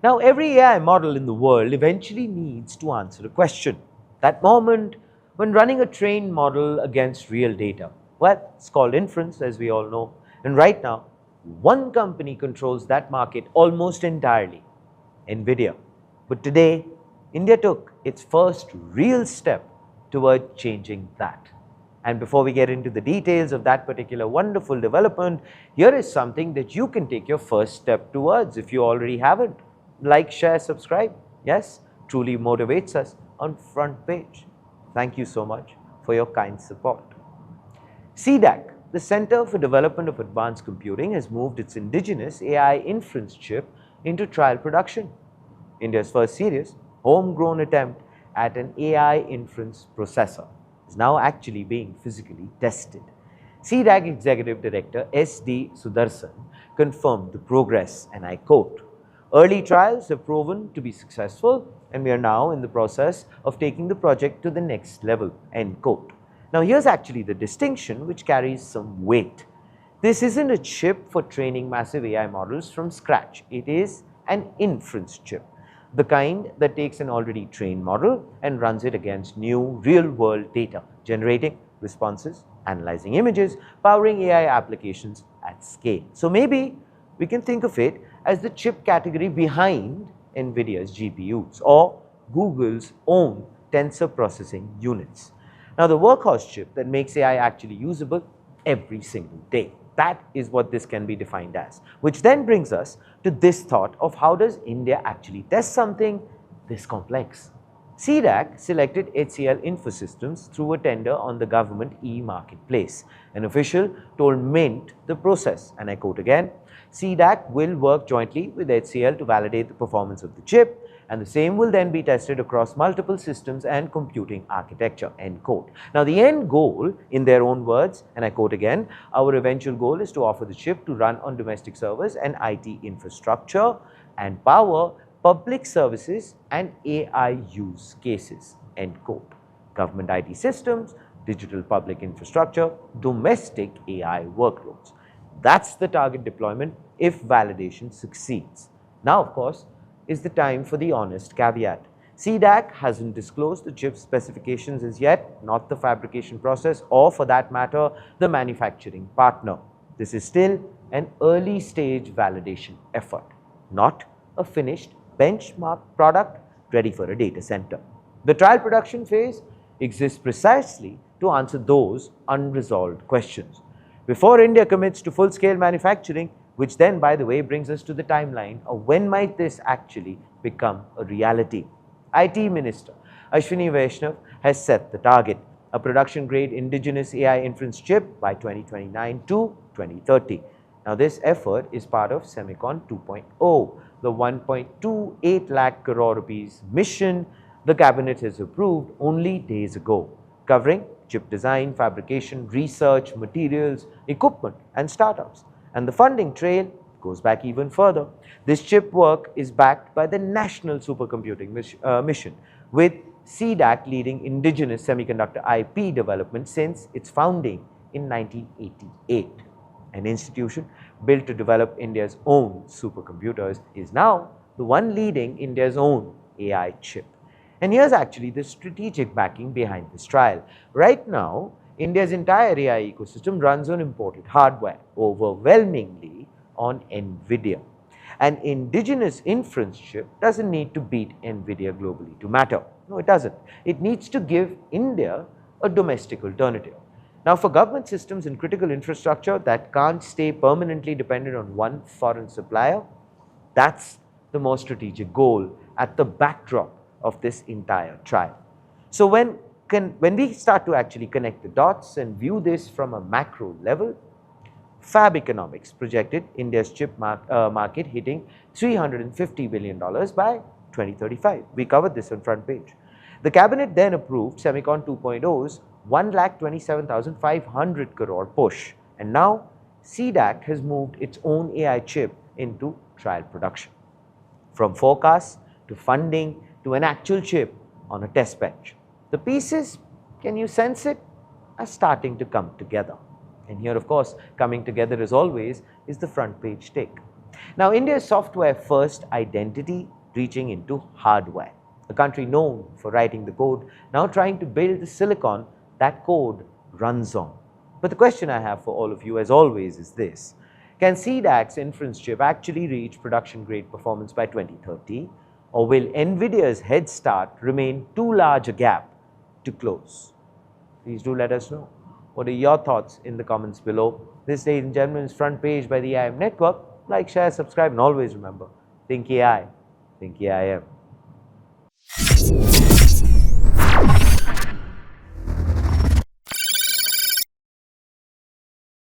Now, every AI model in the world eventually needs to answer a question. That moment when running a trained model against real data. Well, it's called inference, as we all know. And right now, one company controls that market almost entirely, Nvidia. But today, India took its first real step toward changing that. And before we get into the details of that particular wonderful development, here is something that you can take your first step towards if you already haven't. Like, share, subscribe. Yes, truly motivates us on front page. Thank you so much for your kind support. CDAC, the Center for Development of Advanced Computing, has moved its indigenous AI inference chip into trial production. India's first serious, homegrown attempt at an AI inference processor is now actually being physically tested. CDAC Executive Director S.D. Sudarsan confirmed the progress, and I quote, "Early trials have proven to be successful, and we are now in the process of taking the project to the next level," end quote. Now, here's actually the distinction which carries some weight. This isn't a chip for training massive AI models from scratch. It is an inference chip, the kind that takes an already trained model and runs it against new real-world data, generating responses, analyzing images, powering AI applications at scale. So maybe we can think of it as the chip category behind Nvidia's GPUs or Google's own tensor processing units. Now, the workhorse chip that makes AI actually usable every single day. That is what this can be defined as, which then brings us to this thought of how does India actually test something this complex. CDAC selected HCL Infosystems through a tender on the government e-marketplace. An official told Mint the process, and I quote again, "CDAC will work jointly with HCL to validate the performance of the chip, and the same will then be tested across multiple systems and computing architecture," end quote. Now, the end goal, in their own words, and I quote again, "Our eventual goal is to offer the chip to run on domestic servers and IT infrastructure and power public services and AI use cases," end quote. Government IT systems, digital public infrastructure, domestic AI workloads. That's the target deployment if validation succeeds. Now, of course, is the time for the honest caveat. CDAC hasn't disclosed the chip specifications as yet, not the fabrication process, or for that matter, the manufacturing partner. This is still an early stage validation effort, not a finished benchmark product ready for a data center. The trial production phase exists precisely to answer those unresolved questions before India commits to full-scale manufacturing, which then, by the way, brings us to the timeline of when might this actually become a reality. IT Minister Ashwini Vaishnav has set the target, a production-grade indigenous AI inference chip by 2029 to 2030. Now, this effort is part of Semicon 2.0, the 1.28 lakh crore rupees mission the cabinet has approved only days ago, covering chip design, fabrication, research, materials, equipment, and startups. And the funding trail goes back even further. This chip work is backed by the National Supercomputing Mission, with CDAC leading indigenous semiconductor IP development since its founding in 1988. An institution built to develop India's own supercomputers is now the one leading India's own AI chip. And here's actually the strategic backing behind this trial. Right now, India's entire AI ecosystem runs on imported hardware, overwhelmingly on Nvidia. An indigenous inference chip doesn't need to beat Nvidia globally to matter. No, it doesn't. It needs to give India a domestic alternative. Now, for government systems and critical infrastructure that can't stay permanently dependent on one foreign supplier, that's the more strategic goal at the backdrop of this entire trial. So when we start to actually connect the dots and view this from a macro level, Fab Economics projected India's chip market hitting $350 billion by 2035. We covered this on front page. The cabinet then approved Semicon 2.0's 1,27,500 crore push, and now CDAC has moved its own AI chip into trial production. From forecasts to funding to an actual chip on a test bench. The pieces, can you sense it, are starting to come together. And here, of course, coming together as always is the front page take. Now, India's software first identity reaching into hardware. A country known for writing the code, now trying to build the silicon that code runs on. But the question I have for all of you, as always, is this: can CDAC's inference chip actually reach production-grade performance by 2030? Or will Nvidia's head start remain too large a gap to close? Please do let us know. What are your thoughts in the comments below? This, ladies and gentlemen, is Front Page by the IIM Network. Like, share, subscribe, and always remember, think AI, think AIM.